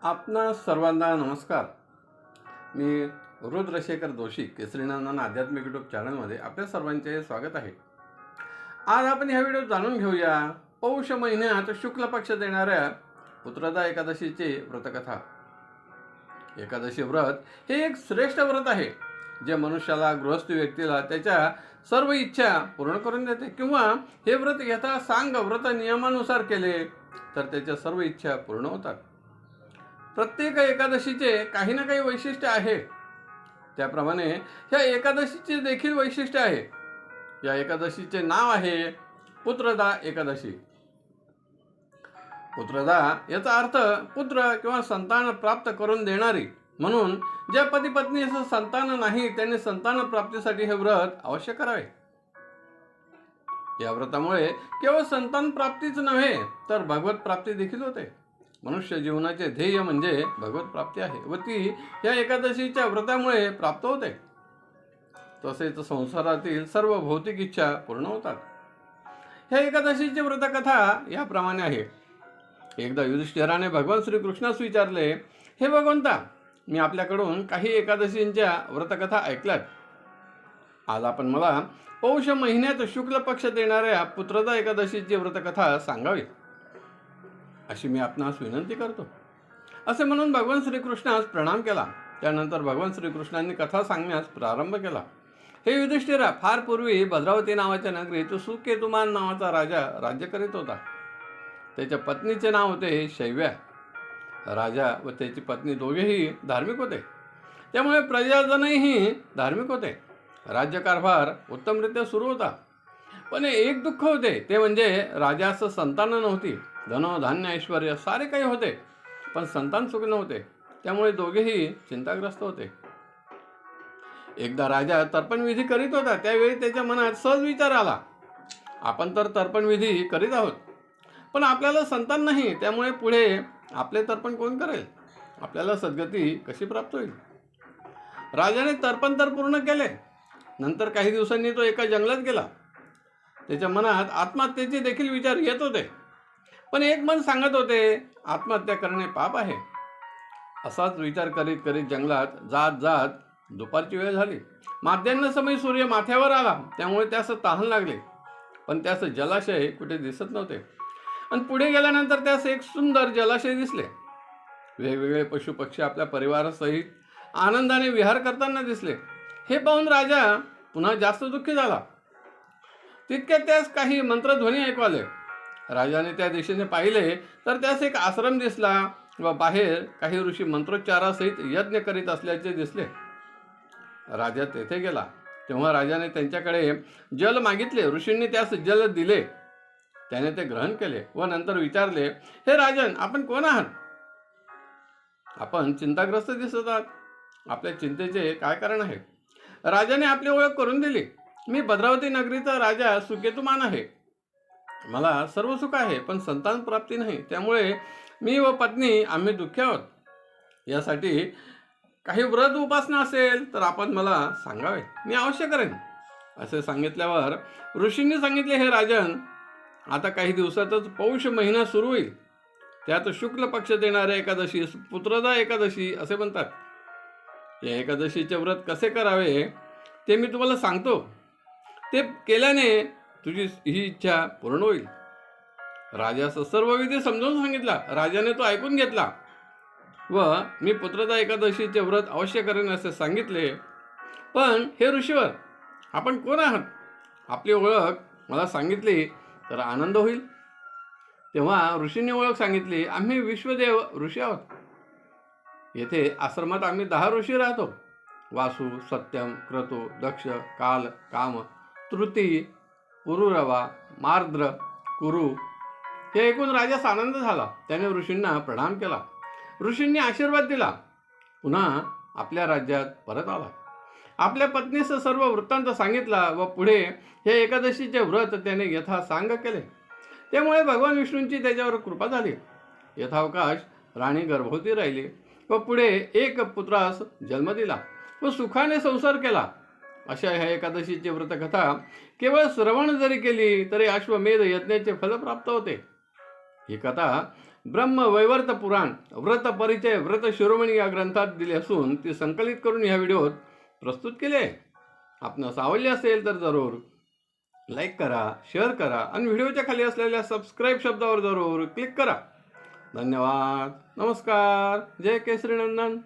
आपणा सर्वांना नमस्कार. मी रुद्रशेखर जोशी, केसरीनंदन आध्यात्मिक यूट्यूब चॅनलमध्ये आपल्या सर्वांचे स्वागत आहे. आज आपण ह्या व्हिडिओत जाणून घेऊया पौष महिन्यात शुक्ल पक्ष देणाऱ्या पुत्रदा एकादशीची व्रतकथा. एकादशी व्रत हे एक श्रेष्ठ व्रत आहे जे मनुष्याला, गृहस्थी व्यक्तीला त्याच्या सर्व इच्छा पूर्ण करून देते. किंवा हे व्रत यथा सांग व्रत नियमानुसार केले तर त्याच्या सर्व इच्छा पूर्ण होतात. प्रत्येक एकादशीचे काही ना काही वैशिष्ट्य आहे. त्याप्रमाणे ह्या एकादशीचे देखील वैशिष्ट्य आहे. या एकादशीचे नाव आहे पुत्रदा एकादशी. पुत्रदा याचा अर्थ पुत्र किंवा संतान प्राप्त करून देणारी. म्हणून ज्या पती पत्नीचं संतान नाही त्यांनी संतान प्राप्तीसाठी हे व्रत अवश्य करावे. या व्रतामुळे केवळ संतान प्राप्तीच नव्हे तर भगवत प्राप्ती देखील होते. मनुष्य जीवनाचे ध्येय म्हणजे भगवत प्राप्ती आहे व ती या एकादशीच्या व्रतामुळे प्राप्त होते. तसेच संसारातील सर्व भौतिक इच्छा पूर्ण होतात. ह्या एकादशीची व्रतकथा याप्रमाणे आहे. एकदा युधिष्ठिराने भगवान श्रीकृष्णास विचारले, हे भगवंता, मी आपल्याकडून काही एकादशींच्या व्रतकथा ऐकल्यात. आज आपण मला पौष महिन्यात शुक्ल पक्ष देणाऱ्या पुत्रदा एकादशीची व्रतकथा सांगावी अशी मी आपणास विनंती करतो. असे म्हणून भगवान श्रीकृष्णास प्रणाम केला. त्यानंतर भगवान श्रीकृष्णांनी कथा सांगण्यास प्रारंभ केला. हे युधिष्ठिरा, फार पूर्वी भद्रावती नावाच्या नगरीत सुकेतुमान नावाचा राजा राज्य करीत होता. त्याच्या पत्नीचे नाव होते शैव्या. राजा व त्याची पत्नी दोघेही धार्मिक होते. त्यामुळे प्रजाजनही धार्मिक होते. राज्यकारभार उत्तमरित्या सुरू होता. पण एक दुःख होते, ते म्हणजे राजास संतान नव्हती. धन धान्य ऐश्वर सारे काही होते पण संतान सुख नव्हते. त्यामुळे दोघेही चिंताग्रस्त होते. एकदा राजा तर्पणविधी करीत होता. त्यावेळी त्याच्या मनात सहज विचार आला, आपण तर तर्पणविधी करीत आहोत पण आपल्याला संतान नाही. त्यामुळे पुढे आपले तर्पण कोण करेल? आपल्याला सद्गती कशी प्राप्त होईल? राजाने तर्पण तर पूर्ण केले. नंतर काही दिवसांनी तो एका जंगलात गेला. त्याच्या मनात आत्महत्येचे देखील विचार येत होते. पण एक मन सांगत होते, आत्महत्या करणे पाप आहे. असाच विचार करीत करीत जंगलात जात जात दुपारची वेळ झाली. माध्यान्ह समय सूर्य माथ्यावर आला. त्यामुळे त्यास तहान लागले. पण त्यास जलाशय कुठे दिसत नव्हते. आणि पुढे गेल्यानंतर त्यास एक सुंदर जलाशय दिसले. वेगवेगळे पशु पक्षी आपल्या परिवारासहित आनंदाने विहार करताना दिसले. हे पाहून राजा पुन्हा जास्त दुःखी झाला. तितक्यात त्यास काही मंत्रध्वनी ऐकू आले. राजाने त्या दिशेने पाहिले तर त्यास एक आश्रम दिसला व बाहेर काही ऋषी मंत्रोच्चारासहित यज्ञ करीत असल्याचे दिसले. राजा तेथे गेला. तेव्हा राजाने त्यांच्याकडे जल मागितले. ऋषींनी त्यास जल दिले. त्याने ते ग्रहण केले व नंतर विचारले, हे राजन, आपण कोण आहात? आपण चिंताग्रस्त दिसत आहात. आपल्या चिंतेचे काय कारण आहे? राजाने आपली ओळख करून दिली. मी भद्रावती नगरीचा राजा सुकेतुमान आहे. मला सर्व सुख आहे पण संतान प्राप्ती नाही. त्यामुळे मी व पत्नी आम्ही दुःखी आहोत. यासाठी काही व्रत उपासना असेल तर आपण मला सांगावे, मी अवश्य करेन. असे सांगितल्यावर ऋषींनी सांगितले, हे राजन, आता काही दिवसातच पौष महिना सुरू होईल. त्यात शुक्ल पक्ष देणाऱ्या एकादशी पुत्रदा एकादशी असे म्हणतात. या एकादशीचे व्रत कसे करावे ते मी तुम्हाला सांगतो. ते केल्याने तुझी ही इच्छा पूर्ण होईल. राजास सर्व विधी समजावून सांगितला. राजाने तो ऐकून घेतला व मी पुत्रदा एकादशीचे व्रत अवश्य करेन असे सांगितले. पण हे ऋषीवर, आपण कोण आहात? आपली ओळख मला सांगितली तर आनंद होईल. तेव्हा ऋषींनी ओळख सांगितली. आम्ही विश्वदेव ऋषी आहोत. येथे आश्रमात आम्ही 10 ऋषी राहतो. वासु, सत्यम, क्रतु, दक्ष, काल, काम, तृती, पुरुरवा, मार्द्र, कुरु. हे ऐकून राजास आनंद झाला. त्याने ऋषींना प्रणाम केला. ऋषींनी आशीर्वाद दिला. पुन्हा आपल्या राज्यात परत आला. आपल्या पत्नीस सर्व वृत्तांत सांगितला व पुढे हे एकादशीचे व्रत त्याने यथासांग केले. त्यामुळे भगवान विष्णूंची त्याच्यावर कृपा झाली. यथावकाश राणी गर्भवती राहिली व पुढे एक पुत्रास जन्म दिला व सुखाने संसार केला. अशा ह्या एकादशीची व्रतकथा केवळ श्रवण जरी केली तरी अश्वमेध यज्ञाचे फल प्राप्त होते. ही कथा ब्रह्मवैवर्त पुराण व्रत परिचय व्रत शिरोमणी या ग्रंथात दिले असून ती संकलित करून ह्या व्हिडिओत प्रस्तुत केले आहे. आपणास आवडले असेल तर जरूर लाईक करा, शेअर करा आणि व्हिडिओच्या खाली असलेल्या सबस्क्राईब शब्दावर जरूर क्लिक करा. धन्यवाद. नमस्कार. जय केसरी नंदन.